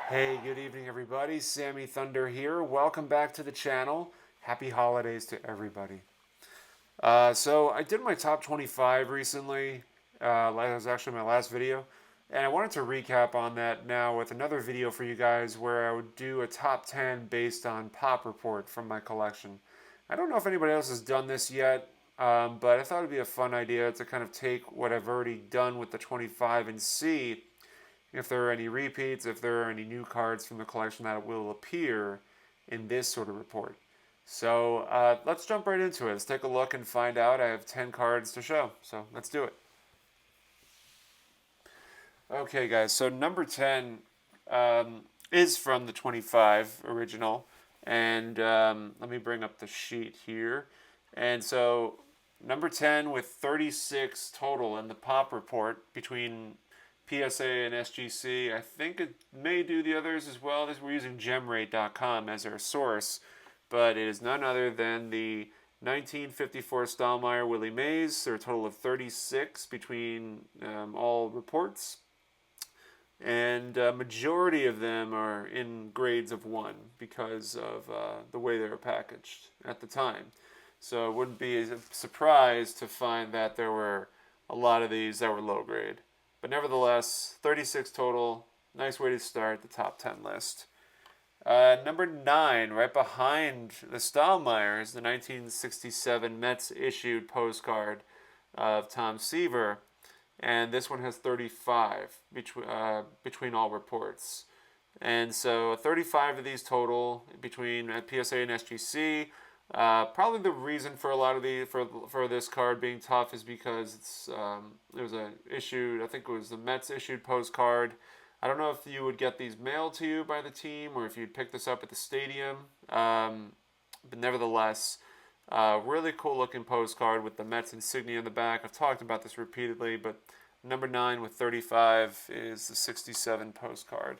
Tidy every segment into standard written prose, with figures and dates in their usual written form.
Hey, good evening, everybody. Sammy Thunder here. Welcome back to the channel. Happy holidays to everybody. So I did my top 25 recently. That was actually my last video. And I wanted to recap on that now with another video for you guys where I would do a top 10 based on Pop Report from my collection. I don't know if anybody else has done this yet, but I thought it'd be a fun idea to kind of take what I've already done with the 25 and see if there are any repeats, if there are any new cards from the collection that will appear in this sort of report. So let's jump right into it. Let's take a look and find out. I have 10 cards to show, so let's do it. Okay, guys, so number 10 is from the 25 original. And let me bring up the sheet here. And so number 10 with 36 total in the pop report between PSA and SGC. I think it may do the others as well. We're using gemrate.com as our source, but it is none other than the 1954 Stahlmeyer Willie Mays. There are a total of 36 between all reports, and a majority of them are in grades of 1 because of the way they were packaged at the time. So it wouldn't be a surprise to find that there were a lot of these that were low grade. But nevertheless, 36 total. Nice way to start the top 10 list. Number 9, right behind the Stahlmeyer, is the 1967 Mets issued postcard of Tom Seaver. And this one has 35 between all reports. And so 35 of these total between PSA and SGC. Probably the reason for a lot of for this card being tough is because it was I think it was the Mets issued postcard. I don't know if you would get these mailed to you by the team or if you'd pick this up at the stadium. But nevertheless, really cool looking postcard with the Mets insignia in the back. I've talked about this repeatedly, but number 9 with 35 is the 67 postcard.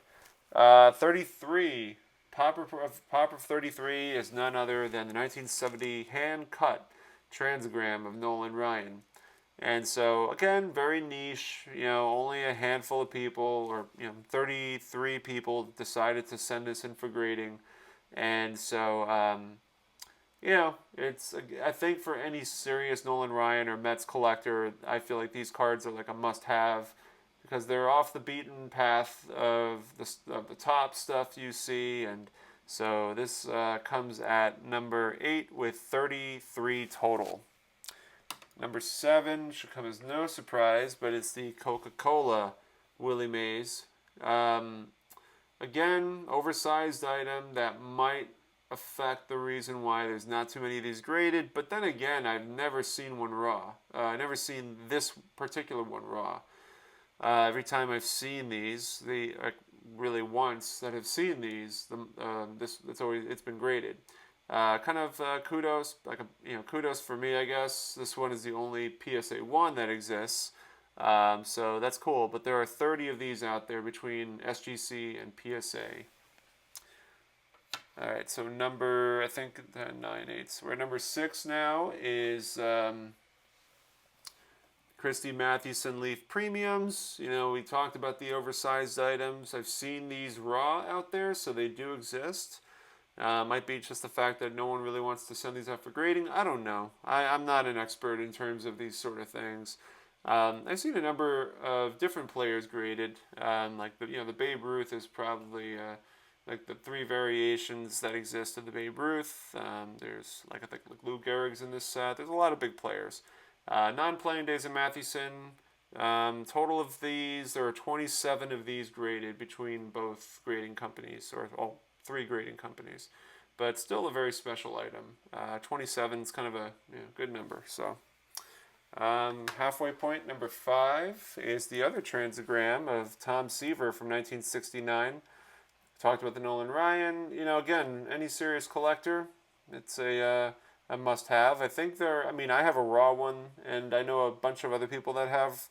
33. Popper 33 is none other than the 1970 hand-cut transagram of Nolan Ryan. And so, again, very niche. Only a handful of people, or 33 people decided to send this in for grading. And so, it's, I think for any serious Nolan Ryan or Mets collector, I feel like these cards are like a must-have because they're off the beaten path of the top stuff you see. And so this comes at number 8 with 33 total. Number 7 should come as no surprise, but it's the Coca-Cola Willie Mays. Again, oversized item that might affect the reason why there's not too many of these graded. But then again, I've never seen one raw. I've never seen this particular one raw. Every time I've seen these, really once that have seen these, it's been graded. Kudos, kudos for me, I guess. This one is the only PSA 1 that exists, so that's cool. But there are 30 of these out there between SGC and PSA. All right, so number, I think 9/8. We're at number 6 now is Christy Mathewson Leaf Premiums. We talked about the oversized items. I've seen these raw out there, so they do exist. Might be just the fact that no one really wants to send these out for grading. I don't know. I'm not an expert in terms of these sort of things. I've seen a number of different players graded. The Babe Ruth is probably like the 3 variations that exist of the Babe Ruth. There's I think Lou Gehrig's in this set. There's a lot of big players. Non-playing days of Mathewson. Total of these, there are 27 of these graded between both grading companies, or all 3 grading companies, but still a very special item. 27 is kind of a good number. So halfway point, number 5 is the other transagram of Tom Seaver from 1969. Talked about the Nolan Ryan. Again, any serious collector, it's a must-have. I think I have a raw one, and I know a bunch of other people that have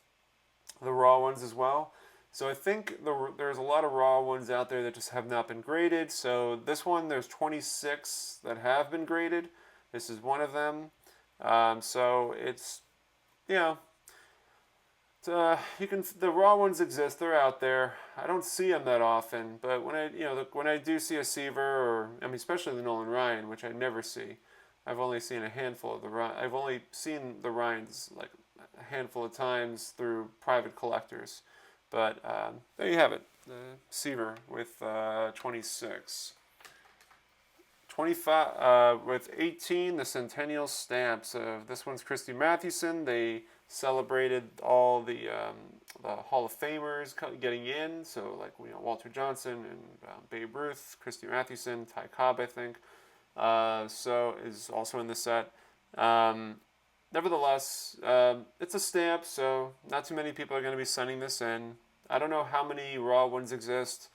the raw ones as well. So I think there's a lot of raw ones out there that just have not been graded. So this one, there's 26 that have been graded. This is one of them. So it's, the raw ones exist. They're out there. I don't see them that often, but when I do see a Seaver, or I mean, especially the Nolan Ryan, which I never see. I've only seen a handful of the Ryan. I've only seen the Ryans like a handful of times through private collectors. But there you have it, the Seaver with 26. 25 with 18, the Centennial Stamps. This one's Christy Mathewson. They celebrated all the Hall of Famers getting in. So like Walter Johnson and Babe Ruth, Christy Mathewson, Ty Cobb, I think. So is also in the set. Nevertheless, it's a stamp, so not too many people are going to be sending this in. I don't know how many raw ones exist.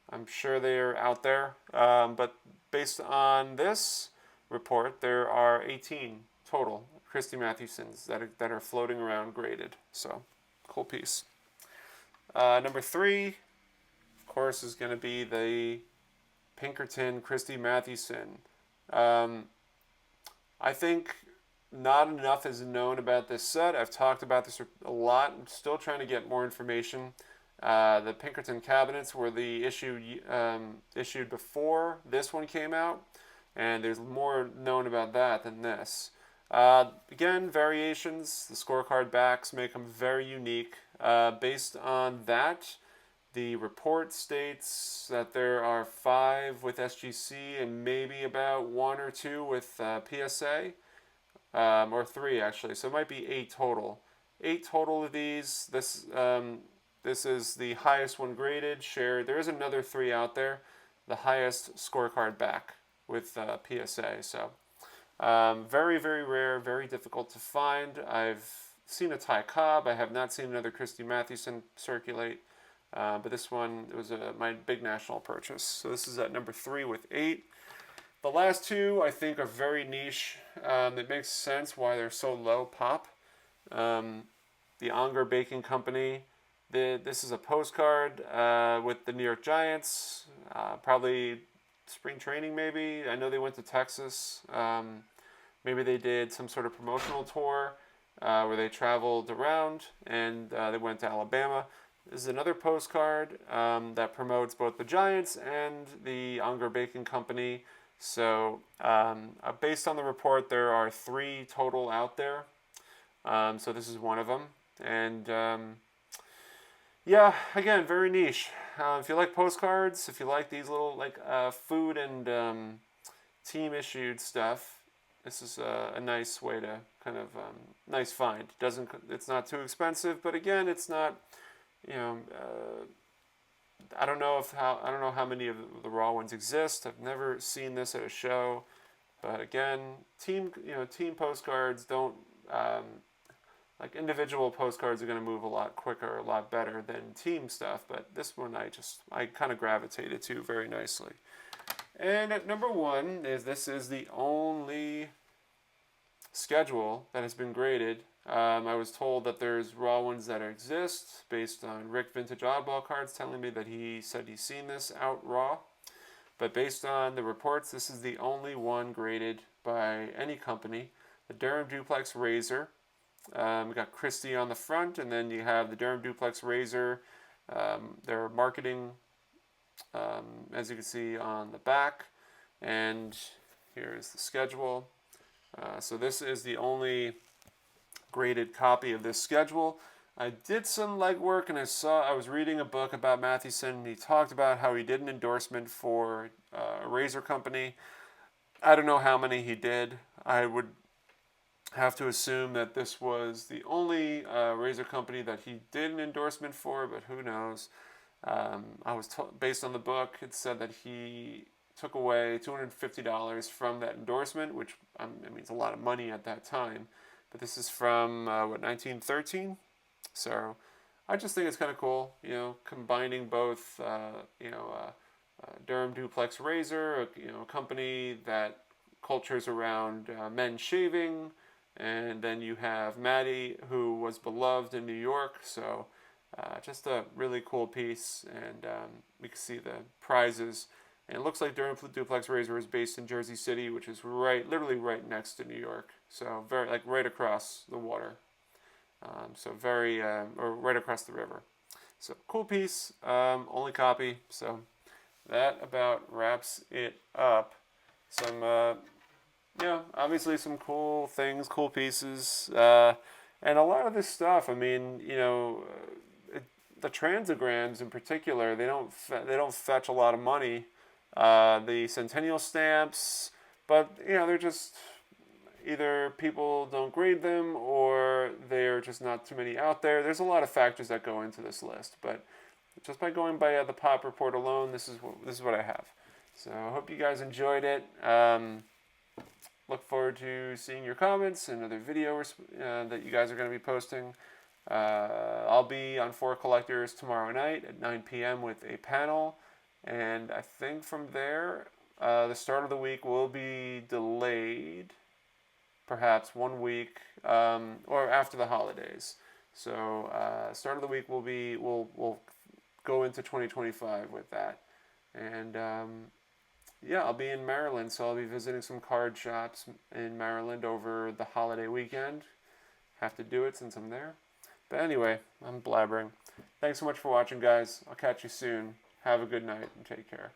I'm sure they are out there, but based on this report, there are 18 total Christy Mathewsons that are floating around graded. So, cool piece. Number 3, of course, is going to be the Pinkerton Christy Mathewson. I think not enough is known about this set. I've talked about this a lot. I'm still trying to get more information. The Pinkerton cabinets were the issue issued before this one came out, and there's more known about that than this. Again, variations. The scorecard backs make them very unique. Based on that, the report states that there are 5 with SGC and maybe about 1 or 2 with PSA, or 3 actually. So it might be 8 total. 8 total of these. This is the highest one graded. Shared. There is another 3 out there. The highest scorecard back with PSA. So very, very rare. Very difficult to find. I've seen a Ty Cobb. I have not seen another Christy Mathewson circulate. But this one, it was my big national purchase. So this is at number 3 with 8. The last 2, I think, are very niche. It makes sense why they're so low pop. The Unger Baking Company. This is a postcard with the New York Giants. Probably spring training, maybe. I know they went to Texas. Maybe they did some sort of promotional tour where they traveled around, and they went to Alabama. This is another postcard that promotes both the Giants and the Unger Baking Company. So based on the report, there are 3 total out there. So this is one of them. And yeah, again, very niche. If you like postcards, if you like these little food and team issued stuff, this is a nice way to kind of nice find. It's not too expensive, but again, it's not. I don't know how many of the raw ones exist. I've never seen this at a show, but again, team postcards don't like individual postcards are going to move a lot quicker, a lot better than team stuff. But this one I kind of gravitated to very nicely. And at number 1 this is the only schedule that has been graded. I was told that there's raw ones that exist based on Rick Vintage Oddball Cards telling me that he said he's seen this out raw. But based on the reports, this is the only one graded by any company. The Durham Duplex Razor. We got Christie on the front, and then you have the Durham Duplex Razor. Their marketing, as you can see on the back. And here's the schedule. So this is the only graded copy of this schedule. I did some legwork, and I was reading a book about Mathewson, and he talked about how he did an endorsement for a razor company. I don't know how many he did. I would have to assume that this was the only razor company that he did an endorsement for, but who knows. Based on the book, it said that he took away $250 from that endorsement, which means a lot of money at that time. But this is from 1913, so I just think it's kind of cool, combining both, Durham Duplex Razor, a company that cultures around men shaving, and then you have Maddie, who was beloved in New York, so just a really cool piece, and we can see the prizes. And it looks like Durham Duplex Razor is based in Jersey City, which is literally right next to New York. So right across the water. So very, or right across the river. So cool piece, only copy. So that about wraps it up. Some, obviously some cool things, cool pieces, and a lot of this stuff. I mean, the transograms in particular, they don't fetch a lot of money. The centennial stamps, but they're just either people don't grade them or they're just not too many out there. There's a lot of factors that go into this list, but just by going by the pop report alone, this is what I have. So I hope you guys enjoyed it. Look forward to seeing your comments and other videos that you guys are going to be posting. I'll be on For Collectors tomorrow night at 9 p.m. with a panel, and I think from there, the start of the week will be delayed, perhaps 1 week, or after the holidays. So start of the week we'll go into 2025 with that, and I'll be in Maryland, so I'll be visiting some card shops in Maryland over the holiday weekend. Have to do it since I'm there. But anyway, I'm blabbering. Thanks so much for watching, guys. I'll catch you soon. Have a good night and take care.